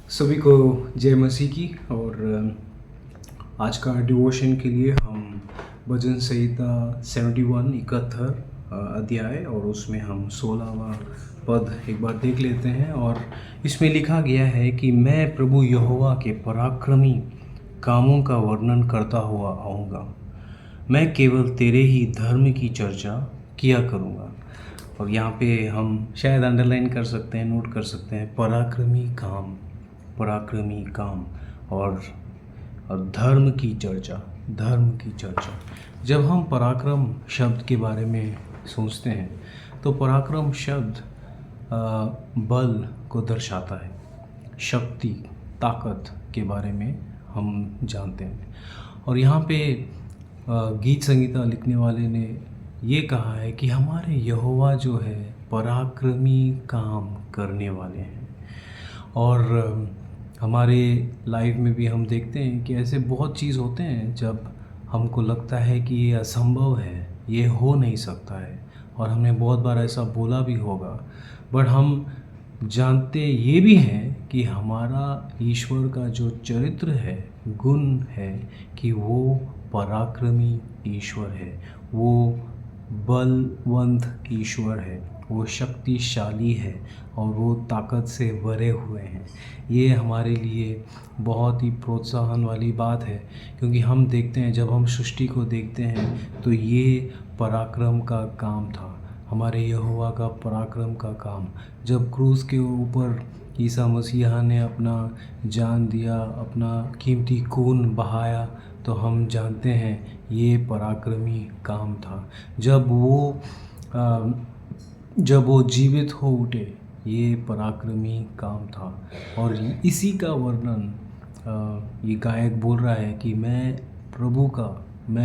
सभी को जय मसीह की। और आज का डिवोशन के लिए हम भजन संहिता 71 अध्याय और उसमें हम 16वां पद एक बार देख लेते हैं। और इसमें लिखा गया है कि मैं प्रभु यहोवा के पराक्रमी कामों का वर्णन करता हुआ आऊँगा। मैं केवल तेरे ही धर्म की चर्चा किया करूँगा। और यहाँ पे हम शायद अंडरलाइन कर सकते हैं, नोट कर सकते हैं, पराक्रमी काम और धर्म की चर्चा। जब हम पराक्रम शब्द के बारे में सोचते हैं तो पराक्रम शब्द बल को दर्शाता है, शक्ति, ताकत के बारे में हम जानते हैं। और यहाँ पे गीत संगीता लिखने वाले ने ये कहा है कि हमारे यहोवा जो है पराक्रमी काम करने वाले हैं। और हमारे लाइफ में भी हम देखते हैं कि ऐसे बहुत चीज़ होते हैं जब हमको लगता है कि ये असंभव है, ये हो नहीं सकता है, और हमने बहुत बार ऐसा बोला भी होगा। बट हम जानते ये भी हैं कि हमारा ईश्वर का जो चरित्र है, गुण है, कि वो पराक्रमी ईश्वर है, वो बलवंत ईश्वर है, वो शक्तिशाली है और वो ताकत से भरे हुए हैं। ये हमारे लिए बहुत ही प्रोत्साहन वाली बात है, क्योंकि हम देखते हैं, जब हम सृष्टि को देखते हैं तो ये पराक्रम का काम था, हमारे यहोवा का पराक्रम का काम। जब क्रूस के ऊपर ईसा मसीहा ने अपना जान दिया, अपना कीमती खून बहाया, तो हम जानते हैं ये पराक्रमी काम था। जब वो जीवित हो उठे, ये पराक्रमी काम था। और इसी का वर्णन ये गायक बोल रहा है कि मैं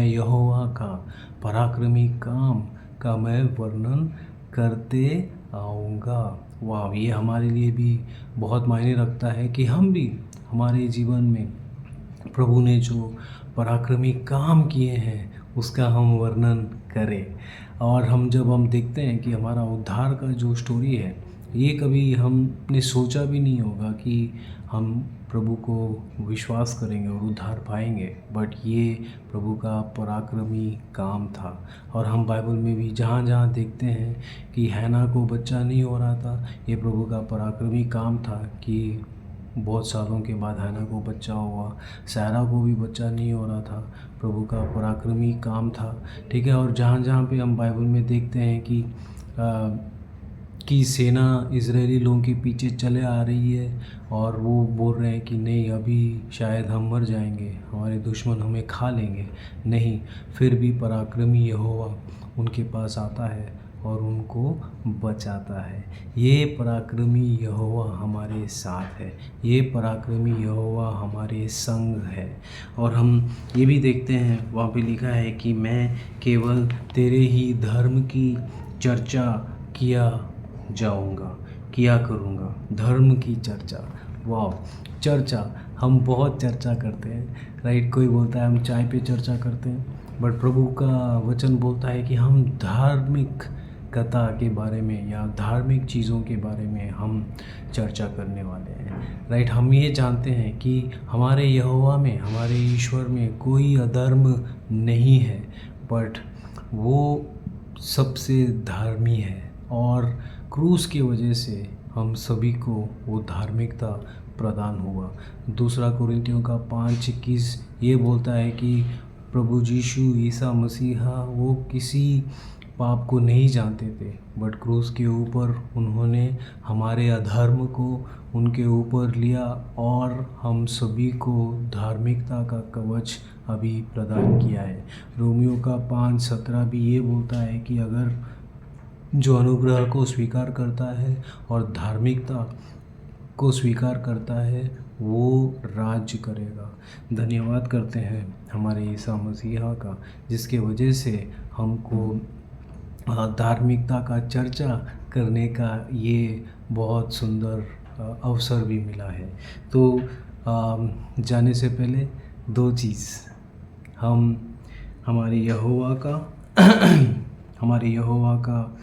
यहोवा का पराक्रमी काम का मैं वर्णन करते आऊँगा। वाह, ये हमारे लिए भी बहुत मायने रखता है कि हम भी हमारे जीवन में प्रभु ने जो पराक्रमी काम किए हैं उसका हम वर्णन करें। और जब हम देखते हैं कि हमारा उद्धार का जो स्टोरी है, ये कभी हमने सोचा भी नहीं होगा कि हम प्रभु को विश्वास करेंगे और उद्धार पाएंगे, बट ये प्रभु का पराक्रमी काम था। और हम बाइबल में भी जहाँ जहाँ देखते हैं कि हैना को बच्चा नहीं हो रहा था, ये प्रभु का पराक्रमी काम था कि बहुत सालों के बाद हैना को बच्चा हुआ। सारा को भी बच्चा नहीं हो रहा था, प्रभु का पराक्रमी काम था। ठीक है। और जहाँ जहाँ पे हम बाइबल में देखते हैं कि सेना इजरायली लोगों के पीछे चले आ रही है और वो बोल रहे हैं कि नहीं, अभी शायद हम मर जाएंगे, हमारे दुश्मन हमें खा लेंगे। नहीं, फिर भी पराक्रमी यहोवा उनके पास आता है और उनको बचाता है। ये पराक्रमी यहोवा हमारे साथ है, ये पराक्रमी यहोवा हमारे संग है। और हम ये भी देखते हैं, वहाँ पे लिखा है कि मैं केवल तेरे ही धर्म की चर्चा किया करूँगा। धर्म की चर्चा, वाह, चर्चा, हम बहुत चर्चा करते हैं, राइट। कोई बोलता है हम चाय पे चर्चा करते हैं, बट प्रभु का वचन बोलता है कि हम धार्मिक कथा के बारे में या धार्मिक चीज़ों के बारे में हम चर्चा करने वाले हैं, राइट। हम ये जानते हैं कि हमारे यहोवा में, हमारे ईश्वर में कोई अधर्म नहीं है, बट वो सबसे धर्मी है। और क्रूस की वजह से हम सभी को वो धार्मिकता प्रदान हुआ। दूसरा कोरिन्थियों का 5:21 ये बोलता है कि प्रभु यीशु ईसा मसीहा वो किसी पाप को नहीं जानते थे, बट क्रूस के ऊपर उन्होंने हमारे अधर्म को उनके ऊपर लिया और हम सभी को धार्मिकता का कवच अभी प्रदान किया है। रोमियो का 5:17 भी ये बोलता है कि अगर जो अनुग्रह को स्वीकार करता है और धार्मिकता को स्वीकार करता है, वो राज्य करेगा। धन्यवाद करते हैं हमारे ईसा मसीहा का, जिसके वजह से हमको धार्मिकता का चर्चा करने का ये बहुत सुंदर अवसर भी मिला है। तो जाने से पहले दो चीज़, हम हमारे यहोवा का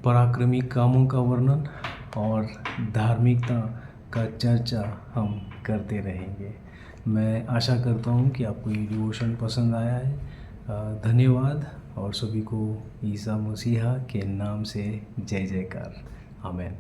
पराक्रमी कामों का वर्णन और धार्मिकता का चर्चा हम करते रहेंगे। मैं आशा करता हूँ कि आपको ये डिवोशन पसंद आया है। धन्यवाद और सभी को ईसा मसीहा के नाम से जय जयकार। आमीन।